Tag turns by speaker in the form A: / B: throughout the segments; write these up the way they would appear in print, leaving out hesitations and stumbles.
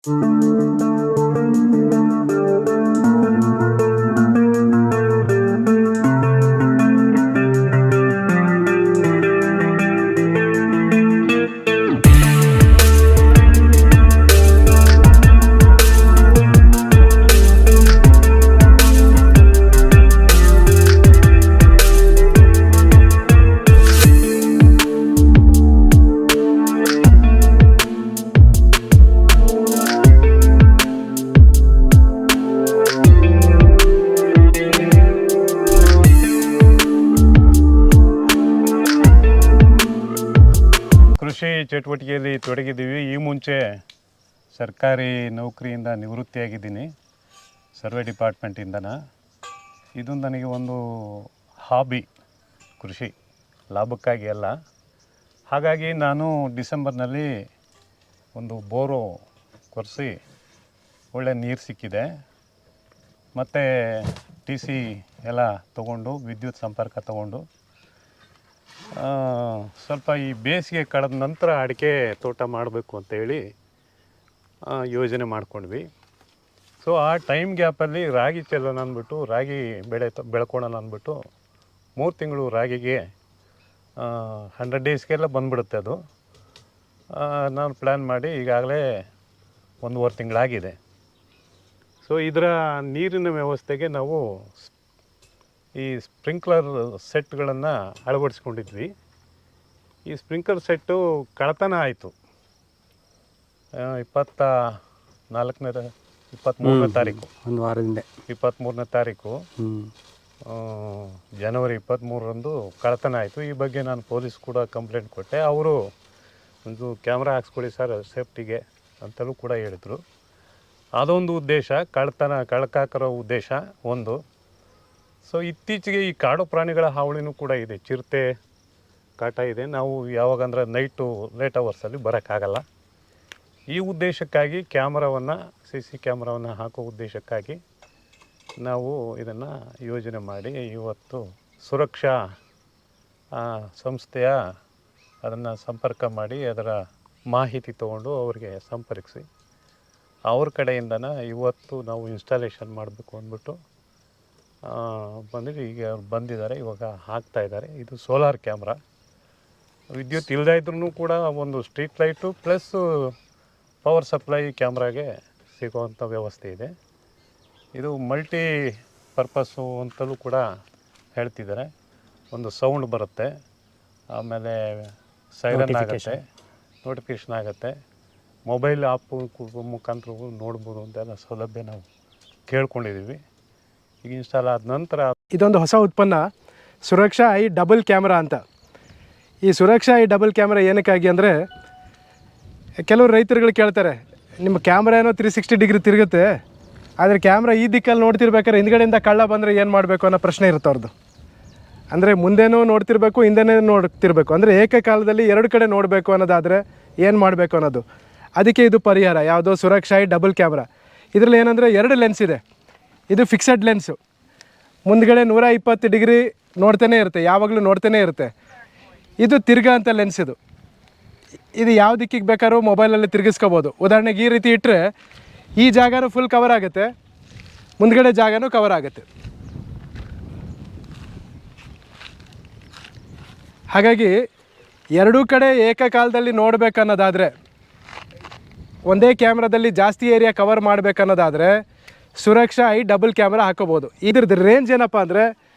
A: ಕೃಷಿ ಚಟುವಟಿಕೆಯಲ್ಲಿ ತೊಡಗಿದ್ದೀವಿ. ಈ ಮುಂಚೆ ಸರ್ಕಾರಿ ನೌಕರಿಯಿಂದ ನಿವೃತ್ತಿಯಾಗಿದ್ದೀನಿ, ಸರ್ವೆ ಡಿಪಾರ್ಟ್ಮೆಂಟಿಂದನ. ಇದು ನನಗೆ ಒಂದು ಹಾಬಿ, ಕೃಷಿ ಲಾಭಕ್ಕಾಗಿ ಅಲ್ಲ. ಹಾಗಾಗಿ ನಾನು ಡಿಸೆಂಬರ್ನಲ್ಲಿ ಒಂದು ಬೋರು ಕೊರೆಸಿ ಒಳ್ಳೆ ನೀರು ಸಿಕ್ಕಿದೆ. ಮತ್ತು ಟಿ ಸಿ ಎಲ್ಲ ತೊಗೊಂಡು ವಿದ್ಯುತ್ ಸಂಪರ್ಕ ತೊಗೊಂಡು ಸ್ವಲ್ಪ ಈ ಬೇಸಿಗೆ ಕಳೆದ ನಂತರ ಅಡಿಕೆ ತೋಟ ಮಾಡಬೇಕು ಅಂತೇಳಿ ಯೋಜನೆ ಮಾಡ್ಕೊಂಡ್ವಿ. ಸೊ ಆ ಟೈಮ್ ಗ್ಯಾಪಲ್ಲಿ ರಾಗಿ ಚೆಲ್ಲೋಣ ಅಂದ್ಬಿಟ್ಟು, ರಾಗಿ ಬೆಳ್ಕೊಳ್ಳೋಣ ಅಂದ್ಬಿಟ್ಟು 3 ತಿಂಗಳು ರಾಗಿಗೆ 100 ಡೇಸ್ಗೆಲ್ಲ ಬಂದ್ಬಿಡುತ್ತೆ ಅದು. ನಾನು ಪ್ಲ್ಯಾನ್ ಮಾಡಿ ಈಗಾಗಲೇ 1.5 ತಿಂಗಳಾಗಿದೆ. ಸೊ ಇದರ ನೀರಿನ ವ್ಯವಸ್ಥೆಗೆ ನಾವು ಈ ಸ್ಪ್ರಿಂಕ್ಲರ್ ಸೆಟ್ಗಳನ್ನು ಅಳವಡಿಸ್ಕೊಂಡಿದ್ವಿ. ಈ ಸ್ಪ್ರಿಂಕ್ಲರ್ ಸೆಟ್ಟು ಕಳತನ ಆಯಿತು 23ನೇ ತಾರೀಕು,
B: ಒಂದು ವಾರದಿಂದ
A: 23ನೇ ತಾರೀಕು ಜನವರಿ 23ರಂದು ಕಳತನ ಆಯಿತು. ಈ ಬಗ್ಗೆ ನಾನು ಪೊಲೀಸ್ ಕೂಡ ಕಂಪ್ಲೇಂಟ್ ಕೊಟ್ಟೆ. ಅವರು ಒಂದು ಕ್ಯಾಮ್ರಾ ಹಾಕ್ಸ್ಕೊಳ್ಳಿ ಸರ್ ಸೇಫ್ಟಿಗೆ ಅಂತಲೂ ಕೂಡ ಹೇಳಿದರು. ಅದೊಂದು ಉದ್ದೇಶ, ಕಳ್ಕಾಕರೋ ಉದ್ದೇಶ ಒಂದು. ಸೊ ಇತ್ತೀಚೆಗೆ ಈ ಕಾಡು ಪ್ರಾಣಿಗಳ ಹಾವಳಿನೂ ಕೂಡ ಇದೆ, ಚಿರತೆ ಕಾಟ ಇದೆ. ನಾವು ಯಾವಾಗಂದ್ರೆ ನೈಟು ಲೇಟ್ ಅವರ್ಸಲ್ಲಿ ಬರೋಕ್ಕಾಗಲ್ಲ. ಈ ಉದ್ದೇಶಕ್ಕಾಗಿ CC ಕ್ಯಾಮ್ರಾವನ್ನು ಹಾಕೋ ಉದ್ದೇಶಕ್ಕಾಗಿ ನಾವು ಇದನ್ನು ಯೋಜನೆ ಮಾಡಿ ಇವತ್ತು ಸುರಕ್ಷಾ ಸಂಸ್ಥೆಯ ಅದನ್ನು ಸಂಪರ್ಕ ಮಾಡಿ ಅದರ ಮಾಹಿತಿ ತೊಗೊಂಡು ಅವರಿಗೆ ಸಂಪರ್ಕಿಸಿ ಅವ್ರ ಕಡೆಯಿಂದನ ಇವತ್ತು ನಾವು ಇನ್ಸ್ಟಾಲೇಷನ್ ಮಾಡಬೇಕು ಅಂದ್ಬಿಟ್ಟು ಬಂದಿದ್ದು. ಈಗ ಅವ್ರು ಬಂದಿದ್ದಾರೆ, ಇವಾಗ ಹಾಕ್ತಾಯಿದ್ದಾರೆ. ಇದು ಸೋಲಾರ್ ಕ್ಯಾಮ್ರಾ, ವಿದ್ಯುತ್ ಇಲ್ಲದೇ ಇದ್ರೂ ಕೂಡ ಒಂದು street light plus power supply ಕ್ಯಾಮ್ರಾಗೆ ಸಿಗುವಂಥ ವ್ಯವಸ್ಥೆ ಇದೆ. ಇದು ಮಲ್ಟಿ ಪರ್ಪಸ್ಸು ಅಂತಲೂ ಕೂಡ ಹೇಳ್ತಿದ್ದಾರೆ. ಒಂದು ಸೌಂಡ್ ಬರುತ್ತೆ, ಆಮೇಲೆ ಸೈರನ್ ಆಗುತ್ತೆ, ನೋಟಿಫಿಕೇಷನ್ ಆಗುತ್ತೆ, ಮೊಬೈಲ್ ಆ್ಯಪ್ ಮುಖಾಂತರ ನೋಡ್ಬೋದು ಅಂತೆಲ್ಲ ಸೌಲಭ್ಯ ನಾವು ಕೇಳ್ಕೊಂಡಿದ್ದೀವಿ. ಈಗ ಇನ್ಸ್ಟಾಲ್ ಆದ ನಂತರ
C: ಇದೊಂದು ಹೊಸ ಉತ್ಪನ್ನ ಸುರಕ್ಷಾ ಐ ಡಬಲ್ ಕ್ಯಾಮ್ರಾ ಅಂತ. ಈ ಸುರಕ್ಷಾ ಐ ಡಬಲ್ ಕ್ಯಾಮ್ರಾ ಏನಕ್ಕಾಗಿ ಅಂದರೆ, ಕೆಲವರು ರೈತರುಗಳು ಕೇಳ್ತಾರೆ, ನಿಮ್ಮ ಕ್ಯಾಮ್ರಾ ಏನೋ 360 ಡಿಗ್ರಿ ತಿರುಗುತ್ತೆ, ಆದರೆ ಕ್ಯಾಮ್ರಾ ಈ ದಿಕ್ಕಲ್ಲಿ ನೋಡ್ತಿರ್ಬೇಕಾದ್ರೆ ಹಿಂದ್ಗಡೆಯಿಂದ ಕಳ್ಳ ಬಂದರೆ ಏನು ಮಾಡಬೇಕು ಅನ್ನೋ ಪ್ರಶ್ನೆ ಇರುತ್ತೆ ಅವ್ರದ್ದು. ಅಂದರೆ ಮುಂದೆನೂ ನೋಡ್ತಿರ್ಬೇಕು, ಹಿಂದೆನೇ ನೋಡ್ತಿರ್ಬೇಕು. ಅಂದರೆ ಏಕಕಾಲದಲ್ಲಿ 2 ಕಡೆ ನೋಡಬೇಕು ಅನ್ನೋದಾದರೆ ಏನು ಮಾಡಬೇಕು ಅನ್ನೋದು. ಅದಕ್ಕೆ ಇದು ಪರಿಹಾರ, ಯಾವುದೋ ಸುರಕ್ಷಾ ಐ ಡಬಲ್ ಕ್ಯಾಮ್ರಾ. ಇದರಲ್ಲಿ ಏನಂದರೆ 2 ಲೆನ್ಸ್ ಇದೆ. ಇದು ಫಿಕ್ಸೆಡ್ ಲೆನ್ಸು, ಮುಂದ್ಗಡೆ 120 ಡಿಗ್ರಿ ನೋಡ್ತಾನೆ ಇರುತ್ತೆ, ಯಾವಾಗಲೂ ನೋಡ್ತಾನೆ ಇರುತ್ತೆ. ಇದು ತಿರ್ಗಾ ಅಂತ ಲೆನ್ಸ್. ಇದು ಯಾವ ದಿಕ್ಕಿಗೆ ಬೇಕಾದ್ರೂ ಮೊಬೈಲಲ್ಲಿ ತಿರುಗಿಸ್ಕೋಬೋದು. ಉದಾಹರಣೆಗೆ ಈ ರೀತಿ ಇಟ್ಟರೆ ಈ ಜಾಗನೂ ಫುಲ್ ಕವರ್ ಆಗುತ್ತೆ, ಮುಂದ್ಗಡೆ ಜಾಗನೂ ಕವರ್ ಆಗುತ್ತೆ. ಹಾಗಾಗಿ 2 ಕಡೆ ಏಕಕಾಲದಲ್ಲಿ ನೋಡಬೇಕನ್ನೋದಾದರೆ, ಒಂದೇ ಕ್ಯಾಮ್ರಾದಲ್ಲಿ ಜಾಸ್ತಿ ಏರಿಯಾ ಕವರ್ ಮಾಡಬೇಕನ್ನೋದಾದರೆ ಸುರಕ್ಷಾ ಐ ಡಬಲ್ ಕ್ಯಾಮ್ರಾ ಹಾಕೋಬೋದು. ಇದ್ರದ್ದು ರೇಂಜ್ ಏನಪ್ಪ ಅಂದರೆ,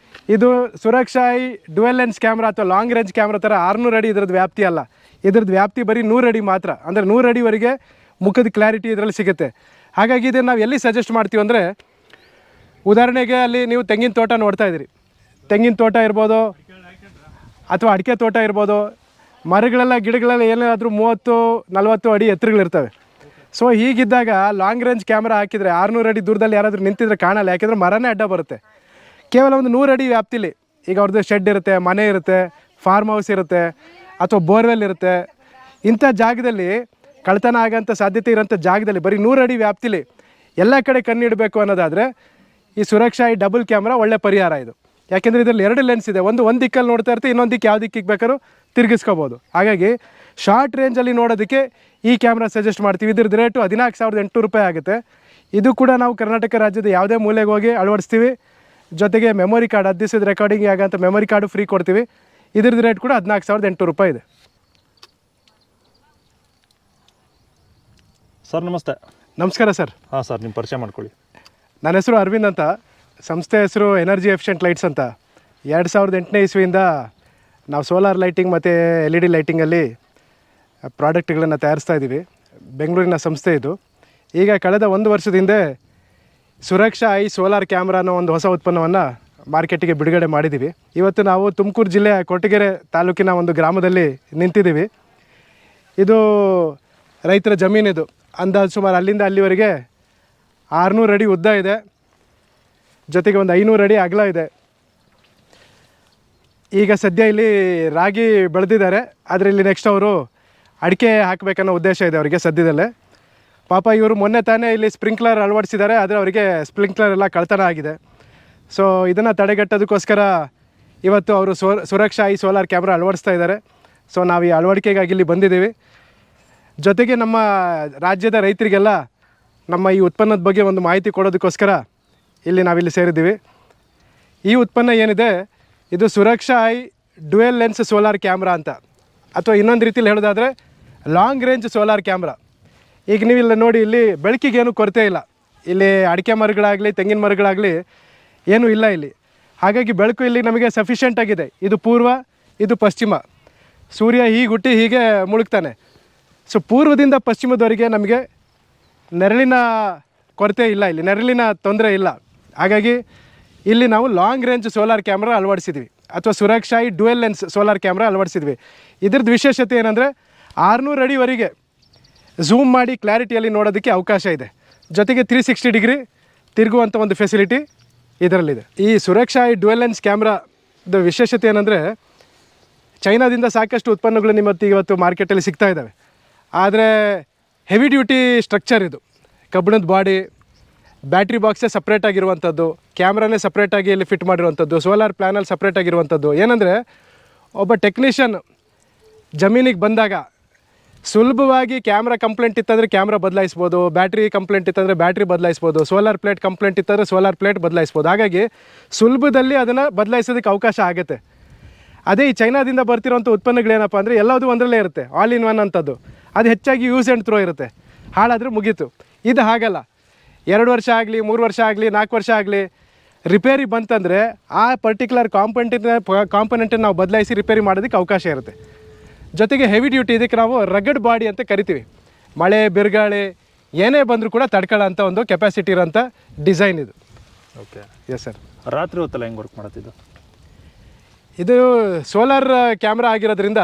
C: ಇದು Suraksha eye dual lens camera ಅಥವಾ ಲಾಂಗ್ ರೇಂಜ್ ಕ್ಯಾಮ್ರಾ ಥರ 600 ಅಡಿ ಇದ್ರದ್ದು ವ್ಯಾಪ್ತಿ ಅಲ್ಲ. ಇದ್ರದ್ದು ವ್ಯಾಪ್ತಿ ಬರೀ 100 ಅಡಿ ಮಾತ್ರ. ಅಂದರೆ 100 ಅಡಿವರೆಗೆ ಮುಖದ ಕ್ಲಾರಿಟಿ ಇದರಲ್ಲಿ ಸಿಗುತ್ತೆ. ಹಾಗಾಗಿ ಇದನ್ನು ನಾವು ಎಲ್ಲಿ ಸಜೆಸ್ಟ್ ಮಾಡ್ತೀವಿ ಅಂದರೆ, ಉದಾಹರಣೆಗೆ ಅಲ್ಲಿ ನೀವು ತೆಂಗಿನ ತೋಟ ನೋಡ್ತಾ ಇದ್ದೀರಿ, ತೆಂಗಿನ ತೋಟ ಇರ್ಬೋದು ಅಥವಾ ಅಡಿಕೆ ತೋಟ ಇರ್ಬೋದು, ಮರಗಳೆಲ್ಲ ಗಿಡಗಳೆಲ್ಲ ಏನಾದರೂ 30-40 ಅಡಿ ಎತ್ತರಗಳಿರ್ತವೆ. ಸೊ ಹೀಗಿದ್ದಾಗ ಲಾಂಗ್ ರೇಂಜ್ ಕ್ಯಾಮ್ರಾ ಹಾಕಿದರೆ 600 ಅಡಿ ದೂರದಲ್ಲಿ ಯಾರಾದರೂ ನಿಂತಿದ್ರೆ ಕಾಣಲ್ಲ, ಯಾಕೆಂದರೆ ಮರನೇ ಅಡ್ಡ ಬರುತ್ತೆ. ಕೇವಲ ಒಂದು 100 ಅಡಿ ವ್ಯಾಪ್ತಿಲಿ, ಈಗ ಅವ್ರದ್ದು ಶೆಡ್ ಇರುತ್ತೆ, ಮನೆ ಇರುತ್ತೆ, ಫಾರ್ಮ್ ಹೌಸ್ ಇರುತ್ತೆ ಅಥವಾ ಬೋರ್ವೆಲ್ ಇರುತ್ತೆ, ಇಂಥ ಜಾಗದಲ್ಲಿ ಕಳ್ತನ ಆಗೋಂಥ ಸಾಧ್ಯತೆ ಇರೋಂಥ ಜಾಗದಲ್ಲಿ ಬರೀ 100 ಅಡಿ ವ್ಯಾಪ್ತಿಲಿ ಎಲ್ಲ ಕಡೆ ಕಣ್ಣಿಡಬೇಕು ಅನ್ನೋದಾದರೆ ಈ ಸುರಕ್ಷಾ ಐ ಡಬಲ್ ಕ್ಯಾಮ್ರಾ ಒಳ್ಳೆ ಪರಿಹಾರ ಇದು. ಯಾಕೆಂದರೆ ಇದರಲ್ಲಿ 2 ಲೆನ್ಸ್ ಇದೆ. ಒಂದು ದಿಕ್ಕಲ್ಲಿ ನೋಡ್ತಾ ಇರುತ್ತೆ, ಇನ್ನೊಂದು ದಿಕ್ಕು ಯಾವ ದಿಕ್ಕಿಗೆ ಬೇಕಾದ್ರೂ ತಿರುಗಿಸ್ಕೋಬೋದು. ಹಾಗಾಗಿ ಶಾರ್ಟ್ ರೇಂಜಲ್ಲಿ ನೋಡೋದಕ್ಕೆ ಈ ಕ್ಯಾಮ್ರಾ ಸಜೆಸ್ಟ್ ಮಾಡ್ತೀವಿ. ಇದ್ರದ್ದು ರೇಟು 14,800 ರೂಪಾಯಿ ಆಗುತ್ತೆ. ಇದು ಕೂಡ ನಾವು ಕರ್ನಾಟಕ ರಾಜ್ಯದ ಯಾವುದೇ ಮೂಲೆಗೆ ಹೋಗಿ ಅಳವಡಿಸ್ತೀವಿ. ಜೊತೆಗೆ ಮೆಮೊರಿ ಕಾರ್ಡ್ 10 ದಿವಸದ ರೆಕಾರ್ಡಿಂಗ್ ಆಗಂತ ಮೆಮೊರಿ ಕಾರ್ಡು ಫ್ರೀ ಕೊಡ್ತೀವಿ. ಇದ್ರದ್ದು ರೇಟ್ ಕೂಡ 14,800 ರೂಪಾಯಿ ಇದೆ.
B: ಸರ್ ನಮಸ್ತೆ.
C: ನಮಸ್ಕಾರ ಸರ್.
B: ಹಾಂ ಸರ್, ನಿಮ್ಮ ಪರಿಚಯ ಮಾಡ್ಕೊಳ್ಳಿ.
C: ನನ್ನ ಹೆಸರು ಅರವಿಂದ್ ಅಂತ. ಸಂಸ್ಥೆ ಹೆಸರು ಎನರ್ಜಿ ಎಫಿಷಿಯೆಂಟ್ ಲೈಟ್ಸ್ ಅಂತ. 2008ನೇ ಇಸ್ವಿಯಿಂದ ನಾವು ಸೋಲಾರ್ ಲೈಟಿಂಗ್ ಮತ್ತು LED ಲೈಟಿಂಗಲ್ಲಿ ಪ್ರಾಡಕ್ಟ್ಗಳನ್ನು ತಯಾರಿಸ್ತಾ ಇದ್ದೀವಿ. ಬೆಂಗಳೂರಿನ ಸಂಸ್ಥೆ ಇದು. ಈಗ ಕಳೆದ 1 ವರ್ಷದ ಹಿಂದೆ ಸುರಕ್ಷಾ ಐ ಸೋಲಾರ್ ಕ್ಯಾಮ್ರಾ ಅನ್ನೋ ಒಂದು ಹೊಸ ಉತ್ಪನ್ನವನ್ನು ಮಾರ್ಕೆಟಿಗೆ ಬಿಡುಗಡೆ ಮಾಡಿದ್ದೀವಿ. ಇವತ್ತು ನಾವು ತುಮಕೂರು ಜಿಲ್ಲೆಯ ಕೊರಟಗೆರೆ ತಾಲೂಕಿನ ಒಂದು ಗ್ರಾಮದಲ್ಲಿ ನಿಂತಿದ್ದೀವಿ. ಇದು ರೈತರ ಜಮೀನಿದು. ಅಂದಾಜು ಸುಮಾರು ಅಲ್ಲಿಂದ ಅಲ್ಲಿವರೆಗೆ 600 ಅಡಿ ಉದ್ದ ಇದೆ, ಜೊತೆಗೆ ಒಂದು 500 ಅಡಿ ಅಗಲ ಇದೆ. ಈಗ ಸದ್ಯ ಇಲ್ಲಿ ರಾಗಿ ಬೆಳೆದಿದ್ದಾರೆ, ಆದರೆ ಇಲ್ಲಿ ನೆಕ್ಸ್ಟ್ ಅವರು ಅಡಿಕೆ ಹಾಕಬೇಕನ್ನೋ ಉದ್ದೇಶ ಇದೆ ಅವರಿಗೆ ಸದ್ಯದಲ್ಲೇ. ಪಾಪ ಇವರು ಮೊನ್ನೆ ತಾನೇ ಇಲ್ಲಿ ಸ್ಪ್ರಿಂಕ್ಲರ್ ಅಳವಡಿಸಿದ್ದಾರೆ, ಆದರೆ ಅವರಿಗೆ ಸ್ಪ್ರಿಂಕ್ಲರ್ ಎಲ್ಲ ಕಳ್ತನ ಆಗಿದೆ. ಸೊ ಇದನ್ನು ತಡೆಗಟ್ಟೋದಕ್ಕೋಸ್ಕರ ಇವತ್ತು ಅವರು ಸುರಕ್ಷಾ ಐ ಸೋಲಾರ್ ಕ್ಯಾಮ್ರಾ ಅಳವಡಿಸ್ತಾ ಇದ್ದಾರೆ. ಸೊ ನಾವು ಈ ಅಳವಡಿಕೆಗಾಗಿ ಇಲ್ಲಿ ಬಂದಿದ್ದೀವಿ. ಜೊತೆಗೆ ನಮ್ಮ ರಾಜ್ಯದ ರೈತರಿಗೆಲ್ಲ ನಮ್ಮ ಈ ಉತ್ಪನ್ನದ ಬಗ್ಗೆ ಒಂದು ಮಾಹಿತಿ ಕೊಡೋದಕ್ಕೋಸ್ಕರ ನಾವಿಲ್ಲಿ ಸೇರಿದ್ದೀವಿ. ಈ ಉತ್ಪನ್ನ ಏನಿದೆ, ಇದು Suraksha eye dual lens solar camera ಅಂತ, ಅಥವಾ ಇನ್ನೊಂದು ರೀತಿಯಲ್ಲಿ ಹೇಳೋದಾದರೆ ಲಾಂಗ್ ರೇಂಜ್ ಸೋಲಾರ್ ಕ್ಯಾಮ್ರಾ. ಈಗ ನೀವಿಲ್ಲ ನೋಡಿ, ಇಲ್ಲಿ ಬೆಳಕಿಗೇನು ಕೊರತೆ ಇಲ್ಲ. ಇಲ್ಲಿ ಅಡಿಕೆ ಮರಗಳಾಗಲಿ ತೆಂಗಿನ ಮರಗಳಾಗಲಿ ಏನೂ ಇಲ್ಲ ಇಲ್ಲಿ. ಹಾಗಾಗಿ ಬೆಳಕು ಇಲ್ಲಿ ನಮಗೆ ಸಫಿಷಿಯೆಂಟ್ ಆಗಿದೆ. ಇದು ಪೂರ್ವ, ಇದು ಪಶ್ಚಿಮ. ಸೂರ್ಯ ಹೀಗೆ ಹುಟ್ಟಿ ಹೀಗೆ ಮುಳುಗ್ತಾನೆ. ಸೊ ಪೂರ್ವದಿಂದ ಪಶ್ಚಿಮದವರೆಗೆ ನಮಗೆ ನೆರಳಿನ ಕೊರತೆ ಇಲ್ಲ, ಇಲ್ಲಿ ನೆರಳಿನ ತೊಂದರೆ ಇಲ್ಲ. ಹಾಗಾಗಿ ಇಲ್ಲಿ ನಾವು ಲಾಂಗ್ ರೇಂಜ್ ಸೋಲಾರ್ ಕ್ಯಾಮ್ರಾ ಅಳವಡಿಸಿದ್ವಿ, ಅಥವಾ Suraksha eye dual lens solar camera ಅಳವಡಿಸಿದ್ವಿ. ಇದ್ರದ್ದು ವಿಶೇಷತೆ ಏನಂದರೆ 600 ಅಡಿವರೆಗೆ ಝೂಮ್ ಮಾಡಿ ಕ್ಲಾರಿಟಿಯಲ್ಲಿ ನೋಡೋದಕ್ಕೆ ಅವಕಾಶ ಇದೆ. ಜೊತೆಗೆ 360 ಡಿಗ್ರಿ ತಿರುಗುವಂಥ ಒಂದು ಫೆಸಿಲಿಟಿ ಇದರಲ್ಲಿದೆ. ಈ ಸುರಕ್ಷಾ ಐ ಡ್ಯುಯಲ್ ಲೆನ್ಸ್ ಕ್ಯಾಮ್ರಾದ ವಿಶೇಷತೆ ಏನಂದರೆ, ಚೈನಾದಿಂದ ಸಾಕಷ್ಟು ಉತ್ಪನ್ನಗಳು ಇವತ್ತು ಮಾರ್ಕೆಟಲ್ಲಿ ಸಿಗ್ತಾ ಇದ್ದಾವೆ. ಆದರೆ ಹೆವಿ ಡ್ಯೂಟಿ ಸ್ಟ್ರಕ್ಚರ್ ಇದು. ಕಬ್ಬಿಣದ ಬಾಡಿ, ಬ್ಯಾಟ್ರಿ ಬಾಕ್ಸೇ ಸಪ್ರೇಟಾಗಿರುವಂಥದ್ದು, ಕ್ಯಾಮ್ರಾನೇ ಸಪ್ರೇಟಾಗಿ ಇಲ್ಲಿ ಫಿಟ್ ಮಾಡಿರುವಂಥದ್ದು, ಸೋಲಾರ್ ಪ್ಯಾನಲ್ ಸಪ್ರೇಟಾಗಿರುವಂಥದ್ದು. ಏನಂದರೆ ಒಬ್ಬ ಟೆಕ್ನಿಷಿಯನ್ ಜಮೀನಿಗೆ ಬಂದಾಗ ಸುಲಭವಾಗಿ ಕ್ಯಾಮ್ರಾ ಕಂಪ್ಲೇಂಟ್ ಇತ್ತಂದರೆ ಕ್ಯಾಮ್ರಾ ಬದಲಾಯಿಸ್ಬೋದು, ಬ್ಯಾಟ್ರಿ ಕಂಪ್ಲೇಂಟ್ ಇತ್ತಂದರೆ ಬ್ಯಾಟ್ರಿ ಬದಲಾಯಿಸ್ಬೋದು, ಸೋಲಾರ್ ಪ್ಲೇಟ್ ಕಂಪ್ಲೇಂಟ್ ಇತ್ತಂದರೆ ಸೋಲಾರ್ ಪ್ಲೇಟ್ ಬದಲಾಯಿಸ್ಬೋದು. ಹಾಗಾಗಿ ಸುಲಭದಲ್ಲಿ ಅದನ್ನು ಬದಲಾಯಿಸೋದಕ್ಕೆ ಅವಕಾಶ ಆಗುತ್ತೆ. ಅದೇ ಈ ಚೈನಾದಿಂದ ಬರ್ತಿರೋಂಥ ಉತ್ಪನ್ನಗಳೇನಪ್ಪ ಅಂದರೆ ಎಲ್ಲದೂ ಒಂದರಲ್ಲೇ ಇರುತ್ತೆ, ಆಲ್ ಇನ್ ಒನ್ ಅಂಥದ್ದು. ಅದು ಹೆಚ್ಚಾಗಿ ಯೂಸ್ ಆ್ಯಂಡ್ ಥ್ರೋ ಇರುತ್ತೆ, ಹಾಳಾದರೆ ಮುಗೀತು. ಇದು ಹಾಗಲ್ಲ. 2 ವರ್ಷ ಆಗಲಿ, 3 ವರ್ಷ ಆಗಲಿ, 4 ವರ್ಷ ಆಗಲಿ, ರಿಪೇರಿ ಬಂತಂದರೆ ಆ ಪರ್ಟಿಕ್ಯುಲರ್ ಕಾಂಪೊನೆಂಟನ್ನು ನಾವು ಬದಲಾಯಿಸಿ ರಿಪೇರಿ ಮಾಡೋದಕ್ಕೆ ಅವಕಾಶ ಇರುತ್ತೆ. ಜೊತೆಗೆ ಹೆವಿ ಡ್ಯೂಟಿ, ಇದಕ್ಕೆ ನಾವು ರಗಡ್ ಬಾಡಿ ಅಂತ ಕರಿತೀವಿ. ಮಳೆ ಬಿರುಗಾಳಿ ಏನೇ ಬಂದರೂ ಕೂಡ ತಡ್ಕೊಳ್ಳೋ ಅಂಥ ಒಂದು ಕೆಪಾಸಿಟಿ ಇರೋಂಥ ಡಿಸೈನ್ ಇದು.
B: ಓಕೆ.
C: Yes sir.
B: ರಾತ್ರಿ ಹೊತ್ತಲ್ಲ ಹೆಂಗೆ ವರ್ಕ್ ಮಾಡುತ್ತಿದ್ದು?
C: ಇದು ಸೋಲಾರ್ ಕ್ಯಾಮ್ರಾ ಆಗಿರೋದ್ರಿಂದ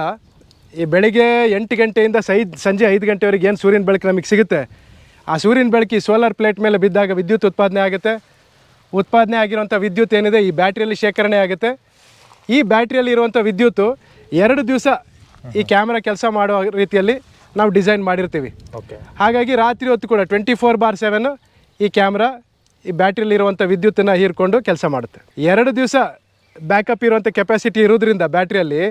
C: ಈ ಬೆಳಿಗ್ಗೆ 8 ಗಂಟೆಯಿಂದ ಸಂಜೆ 5 ಗಂಟೆವರೆಗೆ ಏನು ಸೂರ್ಯನ ಬೆಳಕು ನಮಗೆ ಸಿಗುತ್ತೆ, ಆ ಸೂರ್ಯನ ಬೆಳಕು ಈ ಸೋಲಾರ್ ಪ್ಲೇಟ್ ಮೇಲೆ ಬಿದ್ದಾಗ ವಿದ್ಯುತ್ ಉತ್ಪಾದನೆ ಆಗುತ್ತೆ. ಉತ್ಪಾದನೆ ಆಗಿರುವಂಥ ವಿದ್ಯುತ್ ಏನಿದೆ ಈ ಬ್ಯಾಟ್ರಿಯಲ್ಲಿ ಶೇಖರಣೆ ಆಗುತ್ತೆ. ಈ ಬ್ಯಾಟ್ರಿಯಲ್ಲಿ ಇರುವಂಥ ವಿದ್ಯುತ್ತು 2 ದಿವಸ ಈ ಕ್ಯಾಮ್ರಾ ಕೆಲಸ ಮಾಡೋ ರೀತಿಯಲ್ಲಿ ನಾವು ಡಿಸೈನ್ ಮಾಡಿರ್ತೀವಿ.
B: ಓಕೆ.
C: ಹಾಗಾಗಿ ರಾತ್ರಿ ಹೊತ್ತು ಕೂಡ 24/7 ಈ ಕ್ಯಾಮ್ರಾ ಈ ಬ್ಯಾಟ್ರಿಯಲ್ಲಿರುವಂಥ ವಿದ್ಯುತ್ತನ್ನು ಹೀರ್ಕೊಂಡು ಕೆಲಸ ಮಾಡುತ್ತೆ. 2 ದಿವಸ ಬ್ಯಾಕಪ್ ಇರುವಂಥ ಕೆಪಾಸಿಟಿ ಇರೋದ್ರಿಂದ ಬ್ಯಾಟ್ರಿಯಲ್ಲಿ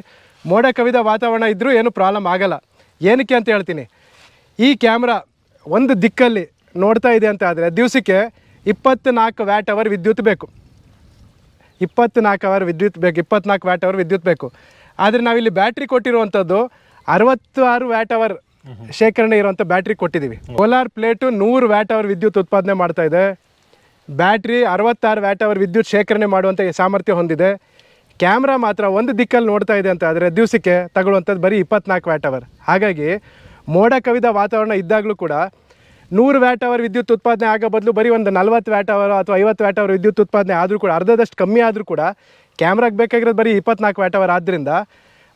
C: ಮೋಡ ಕವಿದ ವಾತಾವರಣ ಇದ್ದರೂ ಏನು ಪ್ರಾಬ್ಲಮ್ ಆಗಲ್ಲ. ಏನಕ್ಕೆ ಅಂತ ಹೇಳ್ತೀನಿ. ಈ ಕ್ಯಾಮ್ರಾ ಒಂದು ದಿಕ್ಕಲ್ಲಿ ನೋಡ್ತಾ ಇದೆ ಅಂತ ಆದರೆ ದಿವಸಕ್ಕೆ 24 ವ್ಯಾಟ್ ಅವರ್ ವಿದ್ಯುತ್ ಬೇಕು. 24 ವ್ಯಾಟ್ ಅವರ್ ವಿದ್ಯುತ್ ಬೇಕು. ಆದರೆ ನಾವಿಲ್ಲಿ ಬ್ಯಾಟ್ರಿ ಕೊಟ್ಟಿರುವಂಥದ್ದು 66 ವ್ಯಾಟ್ ಅವರ್ ಶೇಖರಣೆ ಇರುವಂಥ ಬ್ಯಾಟ್ರಿ ಕೊಟ್ಟಿದ್ದೀವಿ. ಸೋಲಾರ್ ಪ್ಲೇಟು 100 ವ್ಯಾಟ್ ಅವರ್ ವಿದ್ಯುತ್ ಉತ್ಪಾದನೆ ಮಾಡ್ತಾ ಇದೆ. ಬ್ಯಾಟ್ರಿ 66 ವ್ಯಾಟ್ ಅವರ್ ವಿದ್ಯುತ್ ಶೇಖರಣೆ ಮಾಡುವಂಥ ಸಾಮರ್ಥ್ಯ ಹೊಂದಿದೆ. ಕ್ಯಾಮ್ರಾ ಮಾತ್ರ ಒಂದು ದಿಕ್ಕಲ್ಲಿ ನೋಡ್ತಾ ಇದೆ ಅಂತ ಆದರೆ ದಿವಸಕ್ಕೆ ತಗೊಳ್ಳುವಂಥದ್ದು ಬರೀ 24 ವ್ಯಾಟ್ ಅವರ್. ಹಾಗಾಗಿ ಮೋಡ ಕವಿದ ವಾತಾವರಣ ಇದ್ದಾಗಲೂ ಕೂಡ 100 ವ್ಯಾಟ್ ಅವರ್ ವಿದ್ಯುತ್ ಉತ್ಪಾದನೆ ಆಗೋ ಬದಲು ಬರೀ ಒಂದು 40 ವ್ಯಾಟ್ ಅವರ್ ಅಥವಾ 50 ವ್ಯಾಟ್ ಅವರ್ ವಿದ್ಯುತ್ ಉತ್ಪಾದನೆ ಆದರೂ ಕೂಡ, ಅರ್ಧದಷ್ಟು ಕಮ್ಮಿ ಆದರೂ ಕೂಡ ಕ್ಯಾಮ್ರಾಗೆ ಬೇಕಾಗಿರೋದು ಬರೀ 24 ವ್ಯಾಟ್ ಅವರ್. ಆದ್ದರಿಂದ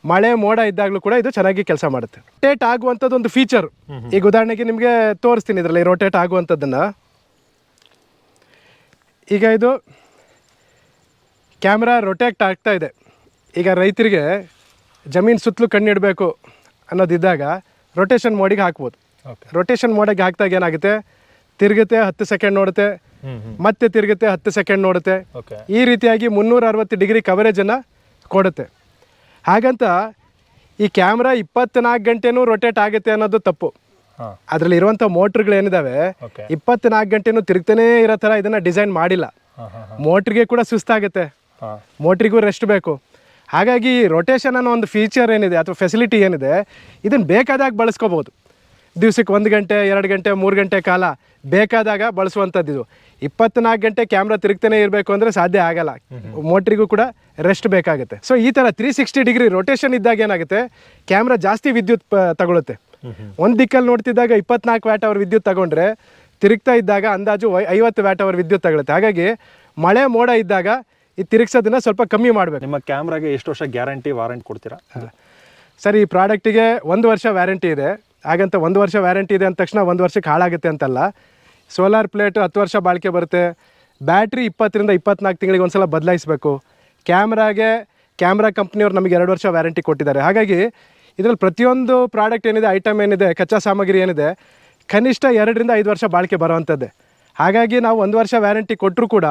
C: ಮಳೆ ಮೋಡ ಇದ್ದಾಗಲೂ ಕೂಡ ಇದು ಚೆನ್ನಾಗಿ ಕೆಲಸ ಮಾಡುತ್ತೆ. ರೊಟೇಟ್ ಆಗುವಂಥದ್ದು ಒಂದು ಫೀಚರ್. ಈಗ ಉದಾಹರಣೆಗೆ ನಿಮಗೆ ತೋರಿಸ್ತೀನಿ ಇದರಲ್ಲಿ ರೊಟೇಟ್ ಆಗುವಂಥದ್ದನ್ನು. ಈಗ ಇದು ಕ್ಯಾಮ್ರಾ ರೊಟೇಟ್ ಆಗ್ತಾ ಇದೆ. ಈಗ ರೈತರಿಗೆ ಜಮೀನು ಸುತ್ತಲೂ ಕಣ್ಣಿಡಬೇಕು ಅನ್ನೋದಿದ್ದಾಗ ರೊಟೇಷನ್ ಮೋಡಿಗೆ ಹಾಕ್ಬೋದು. ರೊಟೇಷನ್ ಮೋಡಿಗೆ ಹಾಕಿದಾಗ ಏನಾಗುತ್ತೆ, ತಿರುಗುತ್ತೆ 10 ಸೆಕೆಂಡ್ ನೋಡುತ್ತೆ, ಮತ್ತೆ ತಿರುಗುತ್ತೆ 10 ಸೆಕೆಂಡ್ ನೋಡುತ್ತೆ. ಈ ರೀತಿಯಾಗಿ 360 ಡಿಗ್ರಿ ಕವರೇಜನ್ನು ಕೊಡುತ್ತೆ. ಹಾಗಂತ ಈ ಕ್ಯಾಮ್ರಾ 24 ಗಂಟೆನೂ ರೊಟೇಟ್ ಆಗುತ್ತೆ ಅನ್ನೋದು ತಪ್ಪು.
B: ಹಾಂ
C: ಅದರಲ್ಲಿ ಇರುವಂಥ ಮೋಟ್ರ್ಗಳೇನಿದ್ದಾವೆ
B: ಓಕೆ
C: 24 ಗಂಟೆನೂ ತಿರುಗ್ತಾನೇ ಇರೋ ಥರ ಇದನ್ನು ಡಿಸೈನ್ ಮಾಡಿಲ್ಲ.
B: ಹಾಂ ಹಾಂ
C: ಮೋಟ್ರಿಗೆ ಕೂಡ ಸುಸ್ತಾಗುತ್ತೆ,
B: ಹಾಂ
C: ಮೋಟ್ರಿಗೂ ರೆಸ್ಟ್ ಬೇಕು. ಹಾಗಾಗಿ ರೊಟೇಷನ್ ಅನ್ನೋ ಒಂದು ಫೀಚರ್ ಏನಿದೆ ಅಥವಾ ಫೆಸಿಲಿಟಿ ಏನಿದೆ ಇದನ್ನು ಬೇಕಾದಾಗ ಬಳಸ್ಕೋಬೋದು. ದಿವ್ಸಕ್ಕೆ 1 ಗಂಟೆ 2 ಗಂಟೆ 3 ಗಂಟೆ ಕಾಲ ಬೇಕಾದಾಗ ಬಳಸುವಂಥದ್ದು. ಇದು 24 ಗಂಟೆ ಕ್ಯಾಮ್ರಾ ತಿರುಗ್ತಾನೆ ಇರಬೇಕು ಅಂದರೆ ಸಾಧ್ಯ ಆಗಲ್ಲ, ಮೋಟ್ರಿಗೂ ಕೂಡ ರೆಸ್ಟ್ ಬೇಕಾಗುತ್ತೆ. ಸೊ ಈ ಥರ 360 ಡಿಗ್ರಿ ರೊಟೇಷನ್ ಇದ್ದಾಗ ಏನಾಗುತ್ತೆ, ಕ್ಯಾಮ್ರಾ ಜಾಸ್ತಿ ವಿದ್ಯುತ್ ತಗೊಳುತ್ತೆ. ಒಂದು ದಿಕ್ಕಲ್ಲಿ ನೋಡ್ತಿದ್ದಾಗ 24 ವ್ಯಾಟ್ ಅವರ್ ವಿದ್ಯುತ್ ತಗೊಂಡ್ರೆ ತಿರುಗ್ತಾ ಇದ್ದಾಗ ಅಂದಾಜು 50 ವ್ಯಾಟ್ ಅವರ್ ವಿದ್ಯುತ್ ತಗೊಳುತ್ತೆ. ಹಾಗಾಗಿ ಮಳೆ ಮೋಡ ಇದ್ದಾಗ ಈ ತಿರುಗಿಸೋದನ್ನ ಸ್ವಲ್ಪ ಕಮ್ಮಿ ಮಾಡಬೇಕು.
B: ನಿಮ್ಮ ಕ್ಯಾಮ್ರಾಗೆ ಎಷ್ಟು ವರ್ಷ ಗ್ಯಾರಂಟಿ ವಾರಂಟಿ ಕೊಡ್ತೀರಾ?
C: ಸರ್, ಈ ಪ್ರಾಡಕ್ಟಿಗೆ 1 ವರ್ಷ ವ್ಯಾರಂಟಿ ಇದೆ. ಹಾಗಂತ 1 ವರ್ಷ ವ್ಯಾರಂಟಿ ಇದೆ ಅಂದ ತಕ್ಷಣ 1 ವರ್ಷಕ್ಕೆ ಹಾಳಾಗುತ್ತೆ ಅಂತಲ್ಲ. ಸೋಲಾರ್ ಪ್ಲೇಟು 10 ವರ್ಷ ಬಾಳಿಕೆ ಬರುತ್ತೆ. ಬ್ಯಾಟ್ರಿ 20ರಿಂದ 24 ತಿಂಗಳಿಗೆ ಒಂದ್ಸಲ ಬದಲಾಯಿಸಬೇಕು. ಕ್ಯಾಮ್ರಾ ಕಂಪ್ನಿಯವ್ರು ನಮಗೆ 2 ವರ್ಷ ವ್ಯಾರಂಟಿ ಕೊಟ್ಟಿದ್ದಾರೆ. ಹಾಗಾಗಿ ಇದರಲ್ಲಿ ಪ್ರತಿಯೊಂದು ಪ್ರಾಡಕ್ಟ್ ಏನಿದೆ, ಐಟಮ್ ಏನಿದೆ, ಕಚ್ಚಾ ಸಾಮಗ್ರಿ ಏನಿದೆ, ಕನಿಷ್ಠ 2ರಿಂದ 5 ವರ್ಷ ಬಾಳಿಕೆ ಬರೋವಂಥದ್ದೇ. ಹಾಗಾಗಿ ನಾವು 1 ವರ್ಷ ವ್ಯಾರಂಟಿ ಕೊಟ್ಟರೂ ಕೂಡ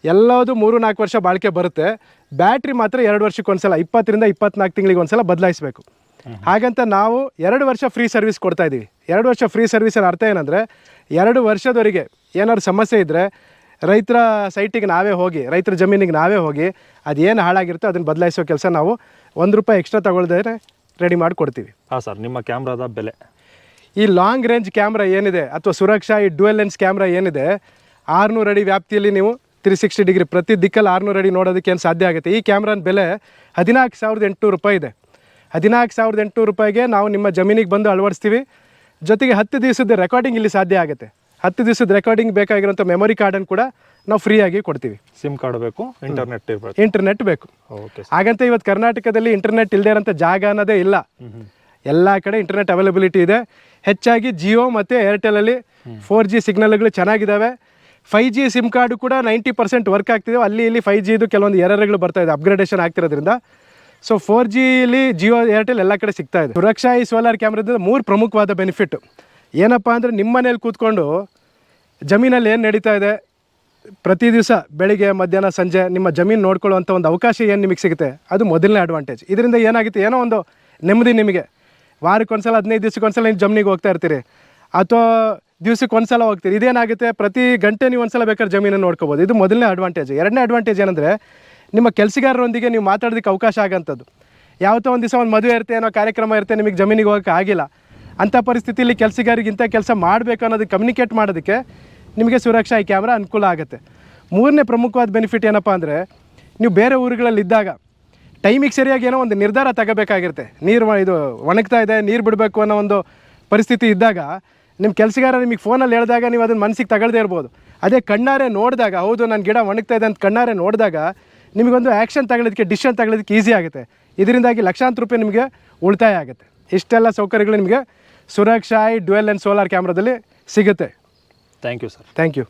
C: ಎಲ್ಲದು 3-4 ವರ್ಷ ಬಾಳಿಕೆ ಬರುತ್ತೆ. ಬ್ಯಾಟ್ರಿ ಮಾತ್ರ 2 ವರ್ಷಕ್ಕೊಂದ್ಸಲ 20ರಿಂದ 24 ತಿಂಗಳಿಗೆ ಒಂದ್ಸಲ ಬದಲಾಯಿಸಬೇಕು. ಹಾಗಂತ ನಾವು 2 ವರ್ಷ ಫ್ರೀ ಸರ್ವಿಸ್ ಕೊಡ್ತಾ ಇದ್ದೀವಿ. 2 ವರ್ಷ ಫ್ರೀ ಸರ್ವಿಸಲ್ಲಿ ಅರ್ಥ ಏನಂದರೆ 2 ವರ್ಷದವರೆಗೆ ಏನಾದ್ರು ಸಮಸ್ಯೆ ಇದ್ದರೆ ರೈತರ ಸೈಟಿಗೆ ನಾವೇ ಹೋಗಿ, ರೈತರ ಜಮೀನಿಗೆ ನಾವೇ ಹೋಗಿ ಅದೇನು ಹಾಳಾಗಿರುತ್ತೋ ಅದನ್ನು ಬದಲಾಯಿಸೋ ಕೆಲಸ ನಾವು ₹1 ಎಕ್ಸ್ಟ್ರಾ ತಗೊಳ್ದೇ ರೆಡಿ ಮಾಡಿ ಕೊಡ್ತೀವಿ.
B: ಹಾಂ ಸರ್, ನಿಮ್ಮ ಕ್ಯಾಮ್ರಾದ ಬೆಲೆ?
C: ಈ ಲಾಂಗ್ ರೇಂಜ್ ಕ್ಯಾಮ್ರಾ ಏನಿದೆ ಅಥವಾ ಸುರಕ್ಷಾ ಈ ಡ್ಯುಯಲ್ ಲೆನ್ಸ್ ಕ್ಯಾಮ್ರಾ ಏನಿದೆ, 600 ಅಡಿ ವ್ಯಾಪ್ತಿಯಲ್ಲಿ ನೀವು 360 ಡಿಗ್ರಿ ಪ್ರತಿ ದಿಕ್ಕಲ್ಲಿ 600 ಅಡಿ ನೋಡೋದಕ್ಕೆ ಏನು ಸಾಧ್ಯ ಆಗುತ್ತೆ. ಈ ಕ್ಯಾಮ್ರಾನ ಬೆಲೆ ₹14,800 ಇದೆ. ₹14,800 ನಾವು ನಿಮ್ಮ ಜಮೀನಿಗೆ ಬಂದು ಅಳವಡಿಸ್ತೀವಿ. ಜೊತೆಗೆ 10 ದಿವಸದ ರೆಕಾರ್ಡಿಂಗ್ ಇಲ್ಲಿ ಸಾಧ್ಯ ಆಗುತ್ತೆ. 10 ದಿವಸದ ರೆಕಾರ್ಡಿಂಗ್ ಬೇಕಾಗಿರೋಂಥ ಮೆಮೊರಿ ಕಾರ್ಡನ್ನು ಕೂಡ ನಾವು ಫ್ರೀಯಾಗಿ ಕೊಡ್ತೀವಿ.
B: ಸಿಮ್ ಕಾರ್ಡ್ ಬೇಕು, ಇಂಟರ್ನೆಟ್ ಇರಬೇಕು.
C: ಇಂಟರ್ನೆಟ್ ಬೇಕು.
B: ಓಕೆ.
C: ಹಾಗಂತ ಇವತ್ತು ಕರ್ನಾಟಕದಲ್ಲಿ ಇಂಟರ್ನೆಟ್ ಇಲ್ಲದೇ ಇರೋಂಥ ಜಾಗ ಅನ್ನೋದೇ ಇಲ್ಲ. ಎಲ್ಲ ಕಡೆ ಇಂಟರ್ನೆಟ್ ಅವೈಲಬಿಲಿಟಿ ಇದೆ. ಹೆಚ್ಚಾಗಿ ಜಿಯೋ ಮತ್ತು ಏರ್ಟೆಲಲ್ಲಿ 4G ಸಿಗ್ನಲ್ಗಳು ಚೆನ್ನಾಗಿದ್ದಾವೆ. 5G ಸಿಮ್ ಕಾರ್ಡು ಕೂಡ 90% ವರ್ಕ್ ಆಗ್ತಿದೆ. ಅಲ್ಲಿ ಇಲ್ಲಿ 5Gದು ಕೆಲವೊಂದು ಎರರ್ಗಳು ಬರ್ತಾ ಇದೆ, ಅಪ್ಗ್ರೇಡೇಷನ್ ಆಗ್ತಿರೋದ್ರಿಂದ. ಸೊ 4Gಲಿ ಜಿಯೋ ಏರ್ಟೆಲ್ ಎಲ್ಲ ಕಡೆ ಸಿಗ್ತಾ ಇದೆ. ಸುರಕ್ಷಾ ಈ ಸೋಲಾರ್ ಕ್ಯಾಮ್ರಾದ 3 ಪ್ರಮುಖವಾದ ಬೆನಿಫಿಟ್ ಏನಪ್ಪ ಅಂದರೆ, ನಿಮ್ಮ ಮನೇಲಿ ಕೂತ್ಕೊಂಡು ಜಮೀನಲ್ಲಿ ಏನು ನಡೀತಾ ಇದೆ, ಪ್ರತಿ ದಿವಸ ಬೆಳಿಗ್ಗೆ ಮಧ್ಯಾಹ್ನ ಸಂಜೆ ನಿಮ್ಮ ಜಮೀನು ನೋಡ್ಕೊಳ್ಳುವಂಥ ಒಂದು ಅವಕಾಶ ಏನು ನಿಮಗೆ ಸಿಗುತ್ತೆ, ಅದು ಮೊದಲನೇ ಅಡ್ವಾಂಟೇಜ್. ಇದರಿಂದ ಏನಾಗುತ್ತೆ, ಏನೋ ಒಂದು ನೆಮ್ಮದಿ ನಿಮಗೆ. ವಾರಕ್ಕೊಂದ್ಸಲ 15 ದಿವಸಕ್ಕೊಂದ್ಸಲ ನೀವು ಜಮೀನಿಗೆ ಹೋಗ್ತಾ ಇರ್ತೀರಿ, ಅಥವಾ ದಿವ್ಸಕ್ಕೆ ಒಂದ್ಸಲ ಹೋಗ್ತೀರಿ. ಇದೇನಾಗುತ್ತೆ, ಪ್ರತಿ ಗಂಟೆ ನೀವು ಒಂದ್ಸಲ ಬೇಕಾದ್ರೆ ಜಮೀನನ್ನು ನೋಡ್ಕೋಬೋದು. ಇದು ಮೊದಲನೇ ಅಡ್ವಾಂಟೇಜ್. ಎರಡನೇ ಅಡ್ವಾಂಟೇಜ್ ಏನಂದರೆ, ನಿಮ್ಮ ಕೆಲಸಗಾರರೊಂದಿಗೆ ನೀವು ಮಾತಾಡೋದಕ್ಕೆ ಅವಕಾಶ ಆಗೋಂಥದ್ದು. ಯಾವತ್ತೋ ಒಂದು ದಿವಸ ಒಂದು ಮದುವೆ ಇರುತ್ತೆ, ಏನೋ ಕಾರ್ಯಕ್ರಮ ಇರುತ್ತೆ, ನಿಮಗೆ ಜಮೀನಿಗೆ ಹೋಗೋಕ್ಕೆ ಆಗಿಲ್ಲ. ಅಂಥ ಪರಿಸ್ಥಿತಿಯಲ್ಲಿ ಕೆಲಸಗಾರಿಗೆ ಇಂಥ ಕೆಲಸ ಮಾಡಬೇಕು ಅನ್ನೋದಕ್ಕೆ ಕಮ್ಯುನಿಕೇಟ್ ಮಾಡೋದಕ್ಕೆ ನಿಮಗೆ ಸುರಕ್ಷಾ ಈ ಕ್ಯಾಮ್ರಾ ಅನುಕೂಲ ಆಗುತ್ತೆ. ಮೂರನೇ ಪ್ರಮುಖವಾದ ಬೆನಿಫಿಟ್ ಏನಪ್ಪ ಅಂದರೆ, ನೀವು ಬೇರೆ ಊರುಗಳಲ್ಲಿ ಇದ್ದಾಗ ಟೈಮಿಗೆ ಸರಿಯಾಗಿ ಏನೋ ಒಂದು ನಿರ್ಧಾರ ತಗೋಬೇಕಾಗಿರುತ್ತೆ. ಇದು ಒಣಗ್ತಾ ಇದೆ, ನೀರು ಬಿಡಬೇಕು ಅನ್ನೋ ಒಂದು ಪರಿಸ್ಥಿತಿ ಇದ್ದಾಗ ನಿಮ್ಮ ಕೆಲಸಗಾರ ನಿಮಗೆ ಫೋನಲ್ಲಿ ಹೇಳಿದಾಗ ನೀವು ಅದನ್ನು ಮನಸ್ಸಿಗೆ ತಗೊಳ್ಳದೇ ಇರ್ಬೋದು. ಅದೇ ಕಣ್ಣಾರೆ ನೋಡಿದಾಗ, ಹೌದು ನನ್ನ ಗಿಡ ಒಣಗ್ತಾ ಇದೆ ಅಂತ ಕಣ್ಣಾರೆ ನೋಡಿದಾಗ ನಿಮಗೊಂದು ಆ್ಯಕ್ಷನ್ ತಗೊಳ್ಳೋದಕ್ಕೆ, ಡಿಸಿಷನ್ ತಗೊಳ್ಳೋದಕ್ಕೆ ಈಸಿ ಆಗುತ್ತೆ. ಇದರಿಂದಾಗಿ ಲಕ್ಷಾಂತರ ರೂಪಾಯಿ ನಿಮಗೆ ಉಳಿತಾಯ ಆಗುತ್ತೆ. ಇಷ್ಟೆಲ್ಲ ಸೌಕರ್ಯಗಳು ನಿಮಗೆ ಸುರಕ್ಷಾ ಡ್ಯುಯಲ್ ಲೆನ್ಸ್ ಸೋಲಾರ್ ಕ್ಯಾಮ್ರಾದಲ್ಲಿ ಸಿಗುತ್ತೆ.
B: Thank you sir.
C: Thank you.